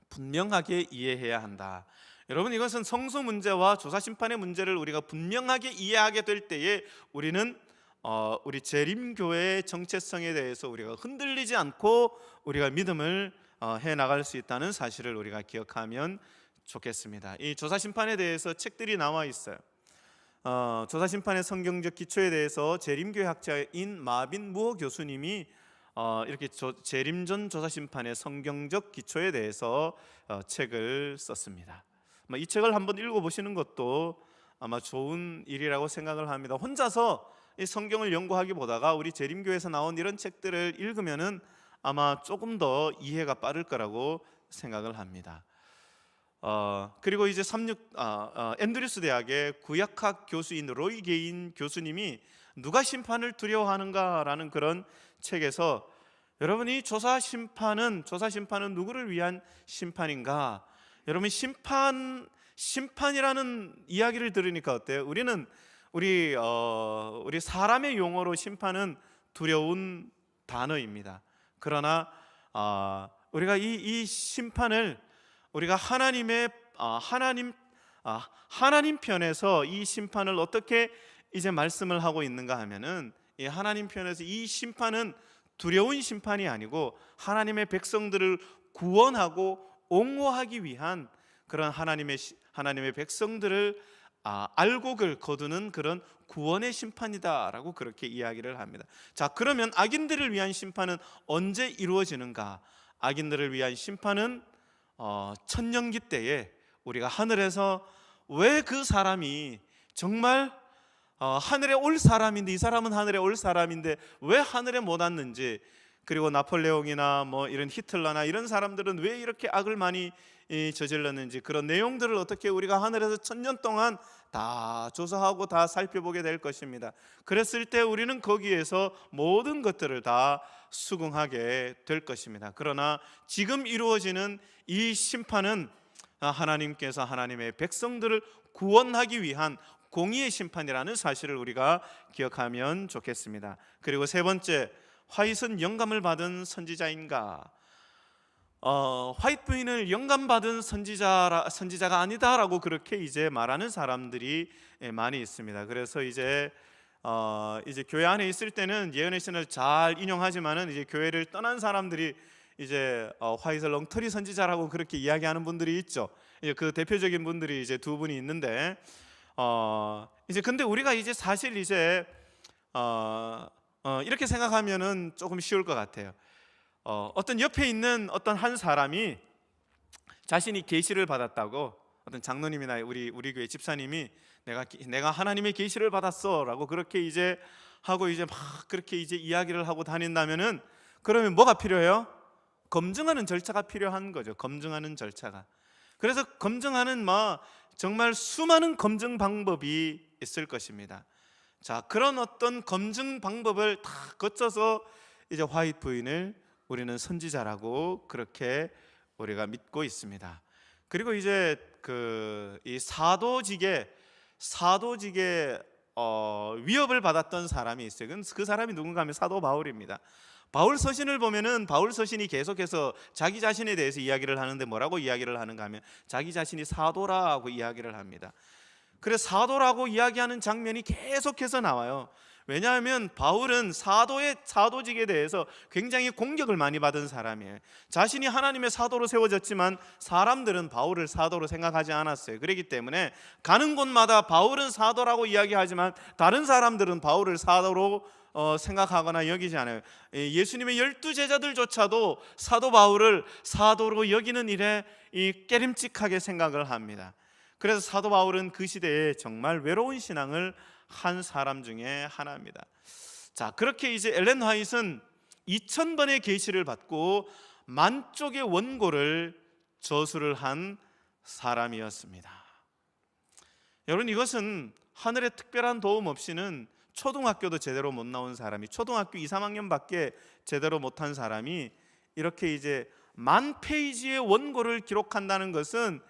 분명하게 이해해야 한다. 여러분, 이것은 성소 문제와 조사 심판의 문제를 우리가 분명하게 이해하게 될 때에 우리는 우리 재림교회의 정체성에 대해서 우리가 흔들리지 않고 우리가 믿음을 해 나갈 수 있다는 사실을 우리가 기억하면 좋겠습니다. 이 조사 심판에 대해서 책들이 나와 있어요. 조사 심판의 성경적 기초에 대해서 재림교회 학자인 마빈 무어 교수님이 이렇게 재림전 조사 심판의 성경적 기초에 대해서 책을 썼습니다. 이 책을 한번 읽어보시는 것도 아마 좋은 일이라고 생각을 합니다. 혼자서 이 성경을 연구하기보다가 우리 재림교회에서 나온 이런 책들을 읽으면은 아마 조금 더 이해가 빠를 거라고 생각을 합니다. 그리고 이제 앤드류스 대학의 구약학 교수인 로이 게인 교수님이 누가 심판을 두려워하는가라는 그런 책에서, 여러분이 조사 심판은 누구를 위한 심판인가? 여러분, 심판이라는 이야기를 들으니까 어때요? 우리 사람의 용어로 심판은 두려운 단어입니다. 그러나 우리가 이 심판을 우리가 하나님 편에서 이 심판을 어떻게 이제 말씀을 하고 있는가 하면은, 이 하나님 편에서 이 심판은 두려운 심판이 아니고 하나님의 백성들을 구원하고 옹호하기 위한 그런 하나님의 백성들을 알곡을 거두는 그런 구원의 심판이다라고 그렇게 이야기를 합니다. 자, 그러면 악인들을 위한 심판은 언제 이루어지는가? 악인들을 위한 심판은 천년기 때에 우리가 하늘에서 왜 그 사람이 정말 하늘에 올 사람인데, 이 사람은 하늘에 올 사람인데 왜 하늘에 못 왔는지, 그리고 나폴레옹이나 이런 히틀러나 이런 사람들은 왜 이렇게 악을 많이 저질렀는지, 그런 내용들을 어떻게 우리가 하늘에서 천년 동안 다 조사하고 다 살펴보게 될 것입니다. 그랬을 때 우리는 거기에서 모든 것들을 다 수긍하게 될 것입니다. 그러나 지금 이루어지는 이 심판은 하나님께서 하나님의 백성들을 구원하기 위한 공의의 심판이라는 사실을 우리가 기억하면 좋겠습니다. 그리고 세 번째, 화이트는 영감을 받은 선지자인가? 화이트 부인을 영감받은 선지자가 아니다라고 그렇게 이제 말하는 사람들이 많이 있습니다. 그래서 이제 교회 안에 있을 때는 예언의 신을 잘 인용하지만은 이제 교회를 떠난 사람들이 이제 화이트를 엉터리 선지자라고 그렇게 이야기하는 분들이 있죠. 이제 그 대표적인 분들이 이제 두 분이 있는데, 이제 근데 우리가 이제 사실 이제 이렇게 생각하면은 조금 쉬울 것 같아요. 어떤 옆에 있는 어떤 한 사람이 자신이 계시를 받았다고, 어떤 장로님이나 우리 교회 집사님이 내가 하나님의 계시를 받았어라고 그렇게 이제 하고 이제 막 그렇게 이제 이야기를 하고 다닌다면은, 그러면 뭐가 필요해요? 검증하는 절차가 필요한 거죠. 검증하는 절차가. 그래서 검증하는 정말 수많은 검증 방법이 있을 것입니다. 자, 그런 어떤 검증 방법을 다 거쳐서 이제 화이트 부인을 우리는 선지자라고 그렇게 우리가 믿고 있습니다. 그리고 이제 이 사도직에 위협을 받았던 사람이 있어요. 그 사람이 누군가 하면 사도 바울입니다. 바울 서신을 보면은 바울 서신이 계속해서 자기 자신에 대해서 이야기를 하는데 뭐라고 이야기를 하는가 하면 자기 자신이 사도라고 이야기를 합니다. 그래서 사도라고 이야기하는 장면이 계속해서 나와요. 왜냐하면 바울은 사도직에 대해서 굉장히 공격을 많이 받은 사람이에요. 자신이 하나님의 사도로 세워졌지만 사람들은 바울을 사도로 생각하지 않았어요. 그렇기 때문에 가는 곳마다 바울은 사도라고 이야기하지만 다른 사람들은 바울을 사도로 생각하거나 여기지 않아요. 예수님의 12제자들조차도 사도 바울을 사도로 여기는 일에 깨림칙하게 생각을 합니다. 그래서 사도 바울은 그 시대에 정말 외로운 신앙을 한 사람 중에 하나입니다. 자, 그렇게 이제 엘렌 화이트는 2000번의 계시를 받고 10,000쪽의 원고를 저술을 한 사람이었습니다. 여러분, 이것은 하늘의 특별한 도움 없이는 초등학교도 제대로 못 나온 사람이, 초등학교 2, 3학년밖에 제대로 못한 사람이 이렇게 이제 10,000페이지의 원고를 기록한다는 것은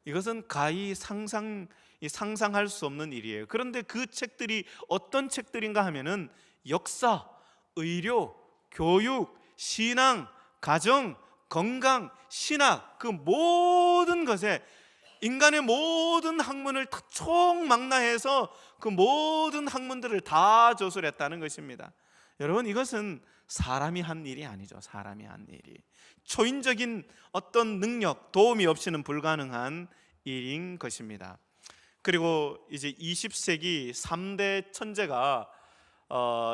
이것은 가히 상상할 수 없는 일이에요. 그런데 그 책들이 어떤 책들인가 하면은 역사, 의료, 교육, 신앙, 가정, 건강, 신학, 그 모든 것에 인간의 모든 학문을 다 총망라해서 그 모든 학문들을 다 저술했다는 것입니다. 여러분, 이것은 사람이 한 일이 아니죠. 사람이 한 일이 초인적인 어떤 능력, 도움이 없이는 불가능한 일인 것입니다. 그리고 이제 20세기 3대 천재가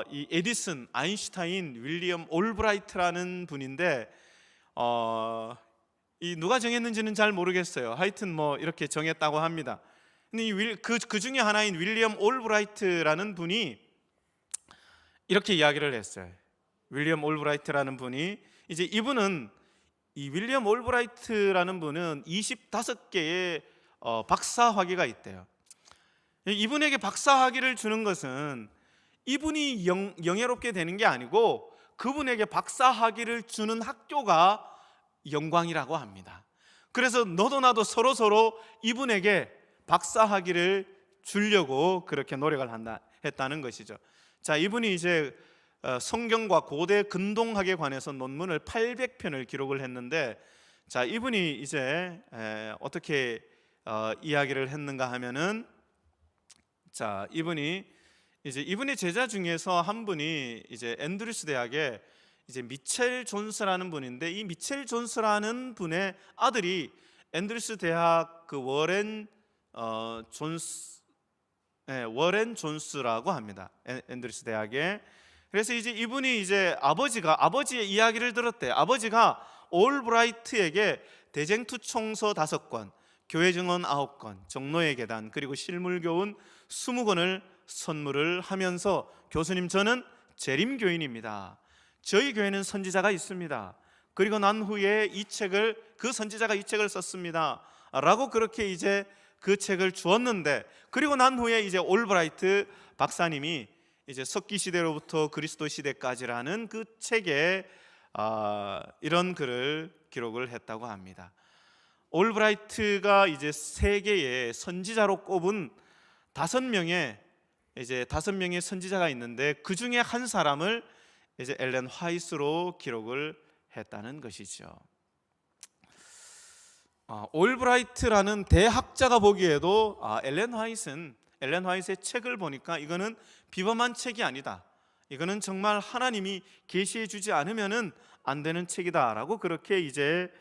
이 에디슨, 아인슈타인, 윌리엄 올브라이트라는 분인데 이 누가 정했는지는 잘 모르겠어요. 하여튼 이렇게 정했다고 합니다. 근데 그 중에 하나인 윌리엄 올브라이트라는 분이 이렇게 이야기를 했어요. 윌리엄 올브라이트라는 분이 이제 이 윌리엄 올브라이트라는 분은 25개의 박사 학위가 있대요. 이분에게 박사 학위를 주는 것은 이분이 영예롭게 되는 게 아니고 그분에게 박사 학위를 주는 학교가 영광이라고 합니다. 그래서 너도 나도 서로 이분에게 박사 학위를 주려고 그렇게 노력을 했다는 것이죠. 자, 이분이 이제 성경과 고대 근동학에 관해서 논문을 800편을 기록을 했는데, 자, 이분이 이제 어떻게 이야기를 했는가 하면은, 자, 이분의 제자 중에서 한 분이 이제 앤드루스 대학에 이제 미첼 존스라는 분인데, 이 미첼 존스라는 분의 아들이 앤드루스 대학 그 워렌 존스라고 합니다. 앤드루스 대학에. 그래서 이제 이분이 이제 아버지의 이야기를 들었대요. 아버지가 올브라이트에게 대쟁투 총서 5권, 교회 증언 9권, 정로의 계단, 그리고 실물교훈 20권을 선물을 하면서, 교수님, 저는 재림교인입니다. 저희 교회는 선지자가 있습니다. 그리고 난 후에 그 선지자가 이 책을 썼습니다 라고 그렇게 이제 그 책을 주었는데, 그리고 난 후에 이제 올브라이트 박사님이 이제 석기 시대로부터 그리스도 시대까지라는 그 책에 이런 글을 기록을 했다고 합니다. 올브라이트가 이제 세계의 선지자로 꼽은 5명의 선지자가 있는데, 그 중에 한 사람을 이제 엘렌 화이트로 기록을 했다는 것이죠. 올브라이트라는 대학자가 보기에도 엘렌 화이트의 책을 보니까 이거는 비범한 책이 아니다, 이거는 정말 하나님이 계시해 주지 않으면은 안 되는 책이다라고 그렇게 이제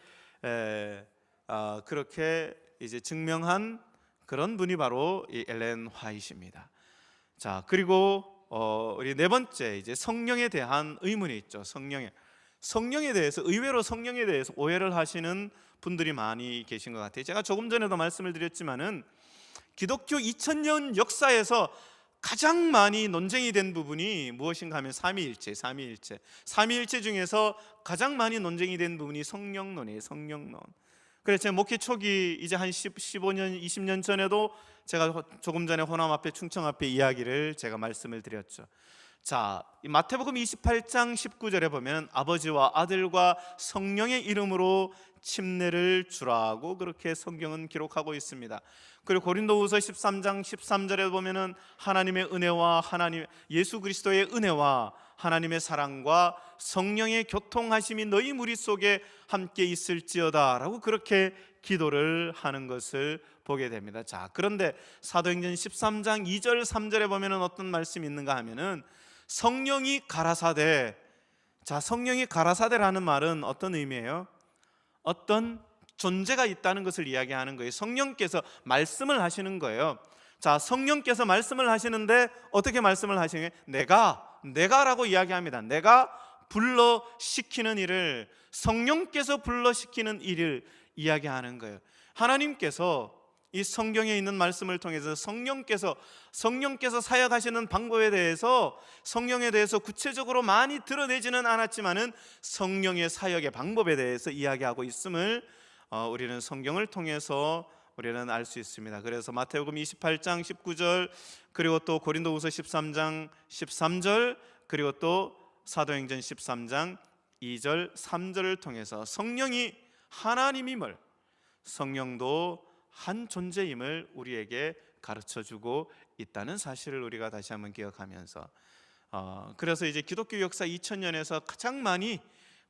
증명한 그런 분이 바로 이 엘렌 화이트입니다. 자, 그리고 우리 네 번째, 이제 성령에 대한 의문이 있죠. 성령에 대해서, 의외로 성령에 대해서 오해를 하시는 분들이 많이 계신 것 같아요. 제가 조금 전에도 말씀을 드렸지만은 기독교 2000년 역사에서 가장 많이 논쟁이 된 부분이 무엇인가 하면 삼위일체 중에서 가장 많이 논쟁이 된 부분이 성령론이에요. 성령론. 그래서 제 목회 초기 이제 한 15년, 20년 전에도 제가 조금 전에 호남 앞에 충청 앞에 이야기를 제가 말씀을 드렸죠. 자, 이 마태복음 28장 19절에 보면 아버지와 아들과 성령의 이름으로 침례를 주라고 그렇게 성경은 기록하고 있습니다. 그리고 고린도후서 13장 13절에 보면은 하나님의 은혜와 예수 그리스도의 은혜와 하나님의 사랑과 성령의 교통하심이 너희 무리 속에 함께 있을지어다라고 그렇게 기도를 하는 것을 보게 됩니다. 자, 그런데 사도행전 13장 2절 3절에 보면은 어떤 말씀이 있는가 하면은 성령이 가라사대. 자, 성령이 가라사대라는 말은 어떤 의미예요? 어떤 존재가 있다는 것을 이야기하는 거예요. 성령께서 말씀을 하시는 거예요. 자, 성령께서 말씀을 하시는데 어떻게 말씀을 하시는 거예요? 내가라고 이야기합니다. 내가 불러시키는 일을, 성령께서 불러시키는 일을 이야기하는 거예요. 하나님께서 이 성경에 있는 말씀을 통해서 성령께서 사역하시는 방법에 대해서, 성령에 대해서 구체적으로 많이 드러내지는 않았지만은 성령의 사역의 방법에 대해서 이야기하고 있음을 우리는 성경을 통해서 우리는 알 수 있습니다. 그래서 마태복음 28장 19절, 그리고 또 고린도후서 13장 13절, 그리고 또 사도행전 13장 2절 3절을 통해서 성령이 하나님임을, 성령도 한 존재임을 우리에게 가르쳐주고 있다는 사실을 우리가 다시 한번 기억하면서, 그래서 이제 기독교 역사 2000년에서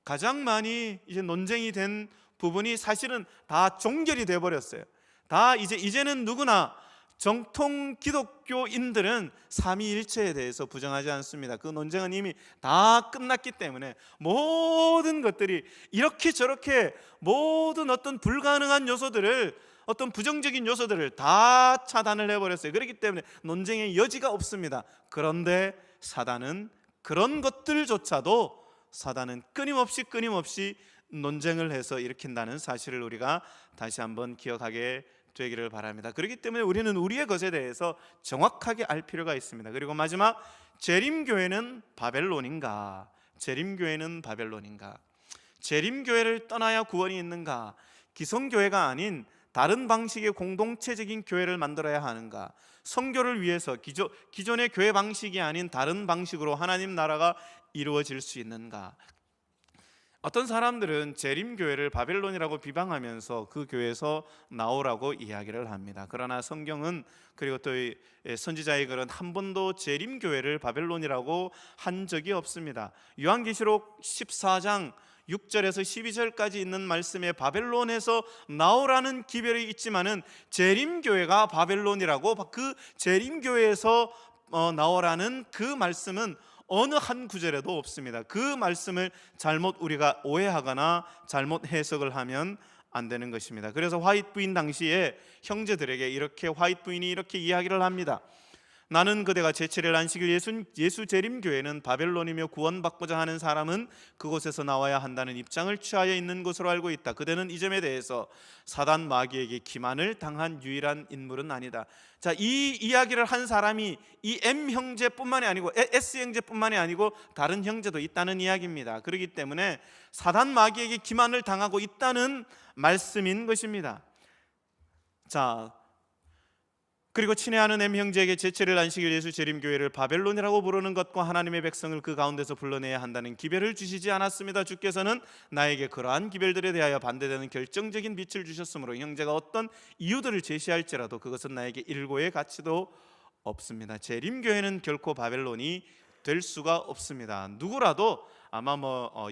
가장 많이 이제 논쟁이 된 부분이 사실은 다 종결이 돼 버렸어요. 다 이제는 누구나 정통 기독교인들은 삼위일체에 대해서 부정하지 않습니다. 그 논쟁은 이미 다 끝났기 때문에 모든 것들이 이렇게 저렇게 모든 어떤 불가능한 요소들을, 어떤 부정적인 요소들을 다 차단을 해버렸어요. 그렇기 때문에 논쟁의 여지가 없습니다. 그런데 사단은 그런 것들조차도 끊임없이 논쟁을 해서 일으킨다는 사실을 우리가 다시 한번 기억하게 되기를 바랍니다. 그렇기 때문에 우리는 우리의 것에 대해서 정확하게 알 필요가 있습니다. 그리고 마지막, 재림교회는 바벨론인가? 재림교회를 떠나야 구원이 있는가? 기성교회가 아닌 다른 방식의 공동체적인 교회를 만들어야 하는가? 선교를 위해서 기존의 교회 방식이 아닌 다른 방식으로 하나님 나라가 이루어질 수 있는가? 어떤 사람들은 재림교회를 바벨론이라고 비방하면서 그 교회에서 나오라고 이야기를 합니다. 그러나 성경은, 그리고 또 선지자의 글은 한 번도 재림교회를 바벨론이라고 한 적이 없습니다. 요한계시록 14장 6절에서 12절까지 있는 말씀에 바벨론에서 나오라는 기별이 있지만은 재림교회가 바벨론이라고, 그 재림교회에서 나오라는 그 말씀은 어느 한 구절에도 없습니다. 그 말씀을 잘못 우리가 오해하거나 잘못 해석을 하면 안 되는 것입니다. 그래서 화이트 부인 당시에 형제들에게 화이트 부인이 이렇게 이야기를 합니다. 나는 그대가 제7일 안식일 예수 재림교회는 바벨론이며 구원받고자 하는 사람은 그곳에서 나와야 한다는 입장을 취하여 있는 것으로 알고 있다. 그대는 이 점에 대해서 사단 마귀에게 기만을 당한 유일한 인물은 아니다. 자, 이 이야기를 한 사람이 이 M 형제뿐만이 아니고 S 형제뿐만이 아니고 다른 형제도 있다는 이야기입니다. 그렇기 때문에 사단 마귀에게 기만을 당하고 있다는 말씀인 것입니다. 자, 그리고 친애하는 M 형제에게 제7일 안식일 예수 재림교회를 바벨론이라고 부르는 것과 하나님의 백성을 그 가운데서 불러내야 한다는 기별을 주시지 않았습니다. 주께서는 나에게 그러한 기별들에 대하여 반대되는 결정적인 빛을 주셨으므로 형제가 어떤 이유들을 제시할지라도 그것은 나에게 일고의 가치도 없습니다. 재림교회는 결코 바벨론이 될 수가 없습니다. 누구라도 아마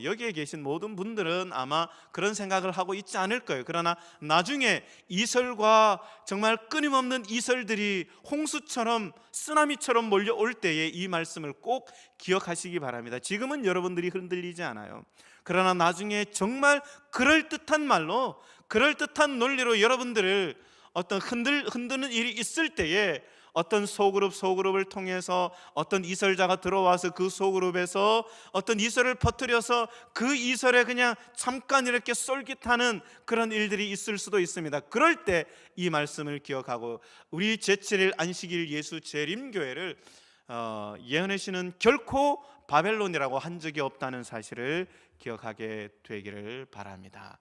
여기에 계신 모든 분들은 아마 그런 생각을 하고 있지 않을 거예요. 그러나 나중에 이설과 정말 끊임없는 이설들이 홍수처럼 쓰나미처럼 몰려올 때에 이 말씀을 꼭 기억하시기 바랍니다. 지금은 여러분들이 흔들리지 않아요. 그러나 나중에 정말 그럴듯한 말로, 그럴듯한 논리로 여러분들을 어떤 흔드는 일이 있을 때에 어떤 소그룹을 통해서 어떤 이설자가 들어와서 그 소그룹에서 어떤 이설을 퍼뜨려서 그 이설에 그냥 잠깐 이렇게 쏠깃하는 그런 일들이 있을 수도 있습니다. 그럴 때 이 말씀을 기억하고 우리 제7일 안식일 예수 재림교회를 예언의 신은 결코 바벨론이라고 한 적이 없다는 사실을 기억하게 되기를 바랍니다.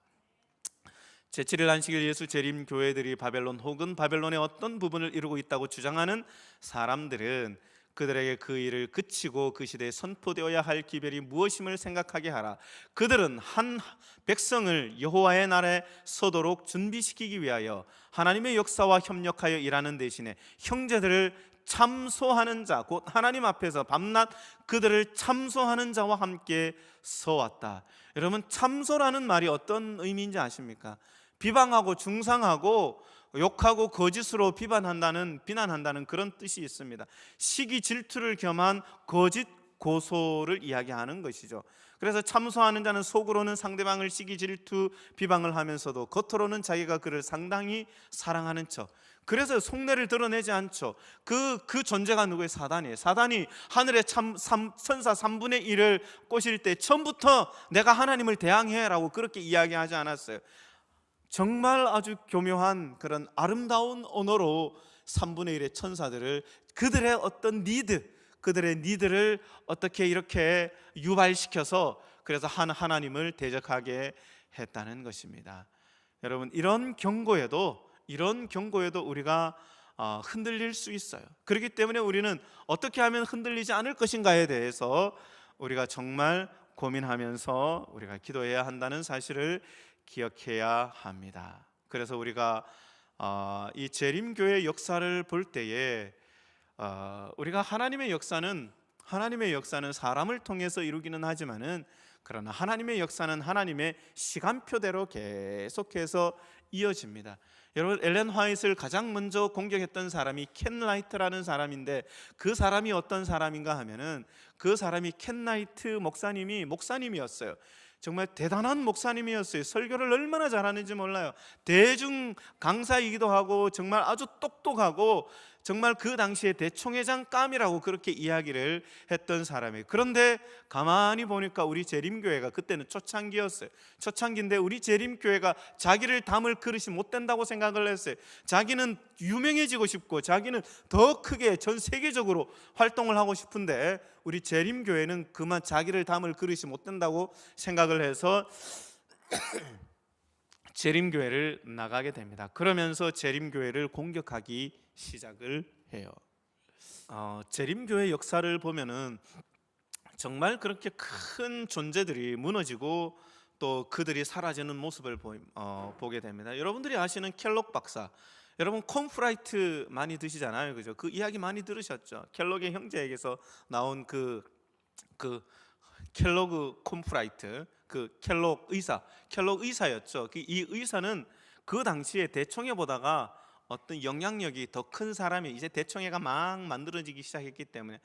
제7일 안식일 예수 재림 교회들이 바벨론 혹은 바벨론의 어떤 부분을 이루고 있다고 주장하는 사람들은 그들에게 그 일을 그치고 그 시대에 선포되어야 할 기별이 무엇임을 생각하게 하라. 그들은 한 백성을 여호와의 날에 서도록 준비시키기 위하여 하나님의 역사와 협력하여 일하는 대신에 형제들을 참소하는 자, 곧 하나님 앞에서 밤낮 그들을 참소하는 자와 함께 서왔다. 여러분, 참소라는 말이 어떤 의미인지 아십니까? 비방하고 중상하고 욕하고 거짓으로 비난한다는 그런 뜻이 있습니다. 시기 질투를 겸한 거짓 고소를 이야기하는 것이죠. 그래서 참소하는 자는 속으로는 상대방을 시기 질투 비방을 하면서도 겉으로는 자기가 그를 상당히 사랑하는 척. 그래서 속내를 드러내지 않죠. 그 존재가 누구예요? 사단이에요. 사단이 하늘의 천사 3분의 1을 꼬실 때 처음부터 내가 하나님을 대항해라고 그렇게 이야기하지 않았어요. 정말 아주 교묘한 그런 아름다운 언어로 3분의 1의 천사들을 그들의 어떤 그들의 니드를 어떻게 이렇게 유발시켜서 그래서 하나님을 대적하게 했다는 것입니다. 여러분, 이런 경고에도 우리가 흔들릴 수 있어요. 그렇기 때문에 우리는 어떻게 하면 흔들리지 않을 것인가에 대해서 우리가 정말 고민하면서 우리가 기도해야 한다는 사실을 기억해야 합니다. 그래서 우리가 이 재림교회 역사를 볼 때에 우리가 하나님의 역사는 사람을 통해서 이루기는 하지만은 그러나 하나님의 역사는 하나님의 시간표대로 계속해서 이어집니다. 여러분, 엘렌 화이트를 가장 먼저 공격했던 사람이 켄 라이트라는 사람인데 그 사람이 어떤 사람인가 하면은 그 사람이 켄 라이트 목사님이었어요. 정말 대단한 목사님이었어요. 설교를 얼마나 잘하는지 몰라요. 대중 강사이기도 하고 정말 아주 똑똑하고 정말 그 당시에 대총회장 감이라고 그렇게 이야기를 했던 사람이에요. 그런데 가만히 보니까 우리 재림교회가 그때는 초창기였어요. 초창기인데 우리 재림교회가 자기를 담을 그릇이 못 된다고 생각을 했어요. 자기는 유명해지고 싶고 자기는 더 크게 전 세계적으로 활동을 하고 싶은데 우리 재림교회는 그만 자기를 담을 그릇이 못 된다고 생각을 해서 재림교회를 나가게 됩니다. 그러면서 재림교회를 공격하기 시작을 해요. 재림교회 역사를 보면은 정말 그렇게 큰 존재들이 무너지고 또 그들이 사라지는 모습을 보게 됩니다. 여러분들이 아시는 켈록 박사, 여러분 콤프라이트 많이 드시잖아요, 그죠? 그 이야기 많이 들으셨죠? 켈록의 형제에게서 나온 그 켈로그 콤프라이트, 그 켈록 의사였죠. 이 의사는 그 당시에 대총회보다가 어떤 영향력이 더 큰 사람이 이제 대총회가 막 만들어지기 시작했기 때문에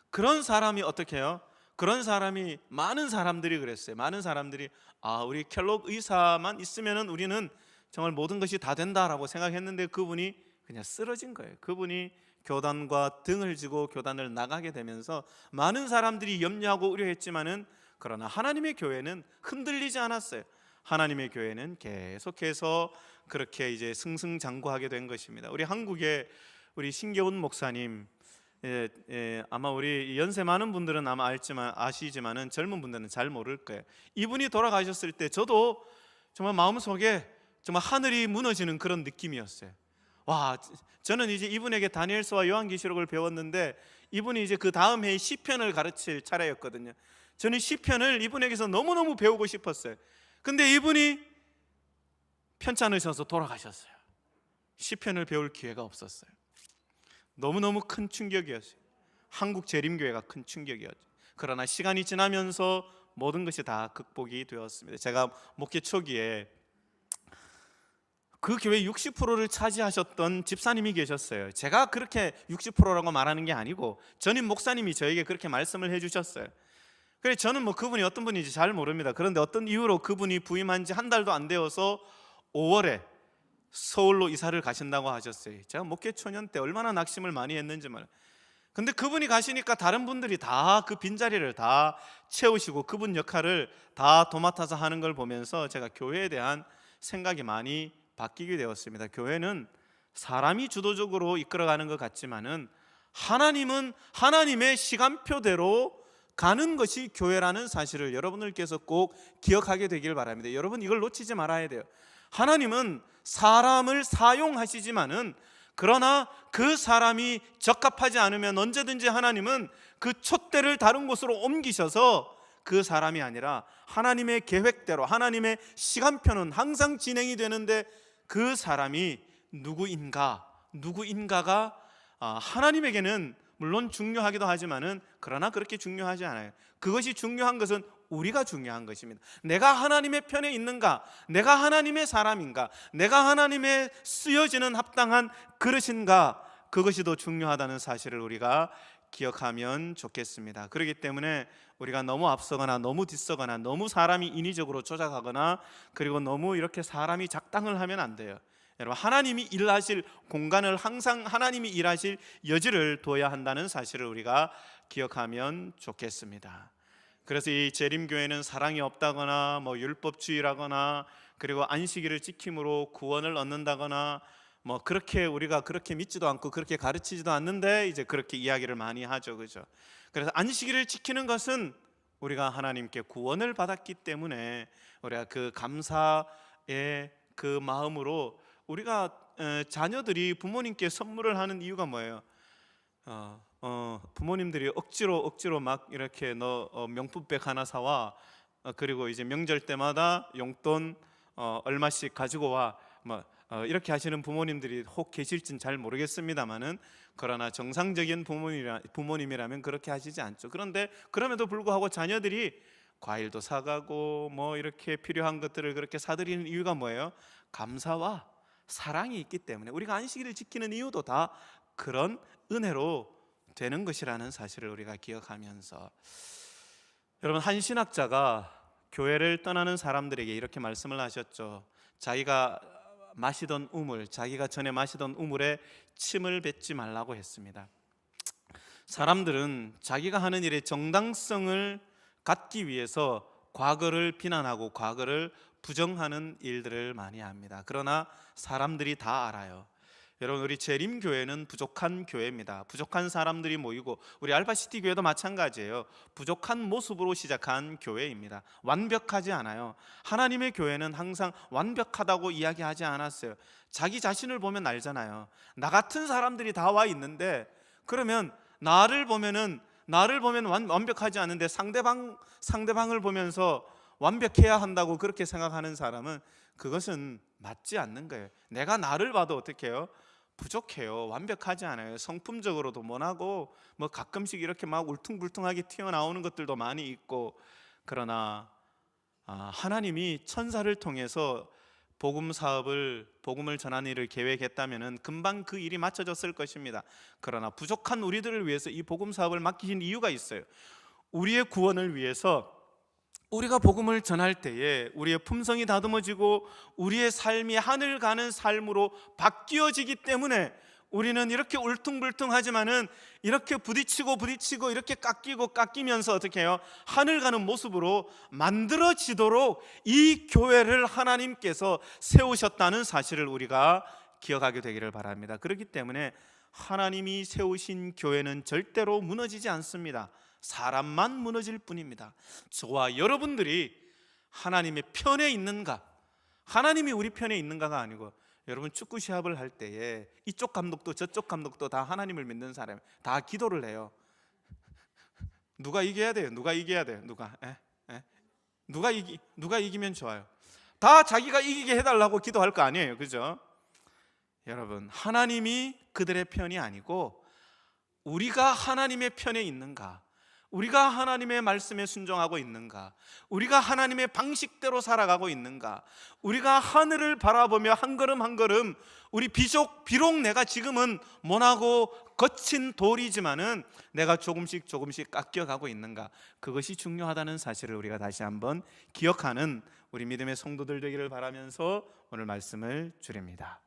그런 사람이 어떻게 해요? 그런 사람이 많은 사람들이 그랬어요. 많은 사람들이 우리 켈록 의사만 있으면은 우리는 정말 모든 것이 다 된다라고 생각했는데 그분이 그냥 쓰러진 거예요. 그분이 교단과 등을 지고 교단을 나가게 되면서 많은 사람들이 염려하고 우려했지만은 그러나 하나님의 교회는 흔들리지 않았어요. 하나님의 교회는 계속해서 그렇게 이제 승승장구하게 된 것입니다. 우리 한국의 우리 신계훈 목사님, 아마 우리 연세 많은 분들은 아마 아시지만은 젊은 분들은 잘 모를 거예요. 이분이 돌아가셨을 때 저도 정말 마음속에 정말 하늘이 무너지는 그런 느낌이었어요. 와, 저는 이제 이분에게 다니엘서와 요한계시록을 배웠는데 이분이 이제 그 다음 해에 시편을 가르칠 차례였거든요. 저는 시편을 이분에게서 너무너무 배우고 싶었어요. 근데 이분이 편찮으셔서 돌아가셨어요. 시편을 배울 기회가 없었어요. 너무너무 큰 충격이었어요. 한국 재림교회가 큰 충격이었죠. 그러나 시간이 지나면서 모든 것이 다 극복이 되었습니다. 제가 목회 초기에 그 교회 60%를 차지하셨던 집사님이 계셨어요. 제가 그렇게 60%라고 말하는 게 아니고 전임 목사님이 저에게 그렇게 말씀을 해주셨어요. 그래서 저는 그분이 어떤 분인지 잘 모릅니다. 그런데 어떤 이유로 그분이 부임한 지 한 달도 안 되어서 5월에 서울로 이사를 가신다고 하셨어요. 제가 목회 초년 때 얼마나 낙심을 많이 했는지 말이에요. 근데 그분이 가시니까 다른 분들이 다 그 빈자리를 다 채우시고 그분 역할을 다 도맡아서 하는 걸 보면서 제가 교회에 대한 생각이 많이 바뀌게 되었습니다. 교회는 사람이 주도적으로 이끌어가는 것 같지만은 하나님은 하나님의 시간표대로 가는 것이 교회라는 사실을 여러분들께서 꼭 기억하게 되길 바랍니다. 여러분, 이걸 놓치지 말아야 돼요. 하나님은 사람을 사용하시지만은 그러나 그 사람이 적합하지 않으면 언제든지 하나님은 그 촛대를 다른 곳으로 옮기셔서 그 사람이 아니라 하나님의 계획대로 하나님의 시간표는 항상 진행이 되는데 그 사람이 누구인가가 하나님에게는 물론 중요하기도 하지만은 그러나 그렇게 중요하지 않아요. 그것이 중요한 것은 우리가 중요한 것입니다. 내가 하나님의 편에 있는가? 내가 하나님의 사람인가? 내가 하나님의 쓰여지는 합당한 그릇인가? 그것이 더 중요하다는 사실을 우리가 기억하면 좋겠습니다. 그렇기 때문에 우리가 너무 앞서거나 너무 뒤서거나 너무 사람이 인위적으로 조작하거나 그리고 너무 이렇게 사람이 작당을 하면 안 돼요. 여러분, 하나님이 일하실 공간을 항상 하나님이 일하실 여지를 둬야 한다는 사실을 우리가 기억하면 좋겠습니다. 그래서 이 재림교회는 사랑이 없다거나 율법주의라거나 그리고 안식일을 지킴으로 구원을 얻는다거나 그렇게 우리가 그렇게 믿지도 않고 그렇게 가르치지도 않는데 이제 그렇게 이야기를 많이 하죠, 그죠? 그래서 안식일을 지키는 것은 우리가 하나님께 구원을 받았기 때문에 우리가 그 감사의 그 마음으로 우리가 자녀들이 부모님께 선물을 하는 이유가 뭐예요? 부모님들이 억지로 막 이렇게 너 명품백 하나 사와, 그리고 이제 명절 때마다 용돈 얼마씩 가지고 와, 이렇게 하시는 부모님들이 혹 계실진 잘 모르겠습니다만은 그러나 정상적인 부모님이라면 그렇게 하시지 않죠. 그런데 그럼에도 불구하고 자녀들이 과일도 사가고 이렇게 필요한 것들을 그렇게 사드리는 이유가 뭐예요? 감사와 사랑이 있기 때문에 우리가 안식일을 지키는 이유도 다 그런 은혜로 되는 것이라는 사실을 우리가 기억하면서, 여러분, 한 신학자가 교회를 떠나는 사람들에게 이렇게 말씀을 하셨죠. 자기가 전에 마시던 우물에 침을 뱉지 말라고 했습니다. 사람들은 자기가 하는 일의 정당성을 갖기 위해서 과거를 비난하고 과거를 부정하는 일들을 많이 합니다. 그러나 사람들이 다 알아요. 여러분, 우리 재림교회는 부족한 교회입니다. 부족한 사람들이 모이고, 우리 알파시티 교회도 마찬가지예요. 부족한 모습으로 시작한 교회입니다. 완벽하지 않아요. 하나님의 교회는 항상 완벽하다고 이야기하지 않았어요. 자기 자신을 보면 알잖아요. 나 같은 사람들이 다 와 있는데, 그러면 나를 보면 완벽하지 않은데 상대방을 보면서 완벽해야 한다고 그렇게 생각하는 사람은 그것은 맞지 않는 거예요. 내가 나를 봐도 어떻게 해요? 부족해요. 완벽하지 않아요. 성품적으로도 못하고 가끔씩 이렇게 막 울퉁불퉁하게 튀어나오는 것들도 많이 있고, 그러나 하나님이 천사를 통해서 복음을 전하는 일을 계획했다면 금방 그 일이 맞춰졌을 것입니다. 그러나 부족한 우리들을 위해서 이 복음 사업을 맡기신 이유가 있어요. 우리의 구원을 위해서 우리가 복음을 전할 때에 우리의 품성이 다듬어지고 우리의 삶이 하늘 가는 삶으로 바뀌어지기 때문에 우리는 이렇게 울퉁불퉁하지만은 이렇게 부딪히고 이렇게 깎이면서 어떻게 해요? 하늘 가는 모습으로 만들어지도록 이 교회를 하나님께서 세우셨다는 사실을 우리가 기억하게 되기를 바랍니다. 그렇기 때문에 하나님이 세우신 교회는 절대로 무너지지 않습니다. 사람만 무너질 뿐입니다. 저와 여러분들이 하나님의 편에 있는가, 하나님이 우리 편에 있는가가 아니고, 여러분, 축구 시합을 할 때에 이쪽 감독도 저쪽 감독도 다 하나님을 믿는 사람, 다 기도를 해요. 누가 이겨야 돼요? 누가 이기면 좋아요. 다 자기가 이기게 해달라고 기도할 거 아니에요, 그죠? 여러분, 하나님이 그들의 편이 아니고 우리가 하나님의 편에 있는가, 우리가 하나님의 말씀에 순종하고 있는가, 우리가 하나님의 방식대로 살아가고 있는가, 우리가 하늘을 바라보며 한 걸음 한 걸음 우리 비록 내가 지금은 모나고 거친 돌이지만은 내가 조금씩 깎여가고 있는가, 그것이 중요하다는 사실을 우리가 다시 한번 기억하는 우리 믿음의 성도들 되기를 바라면서 오늘 말씀을 줄입니다.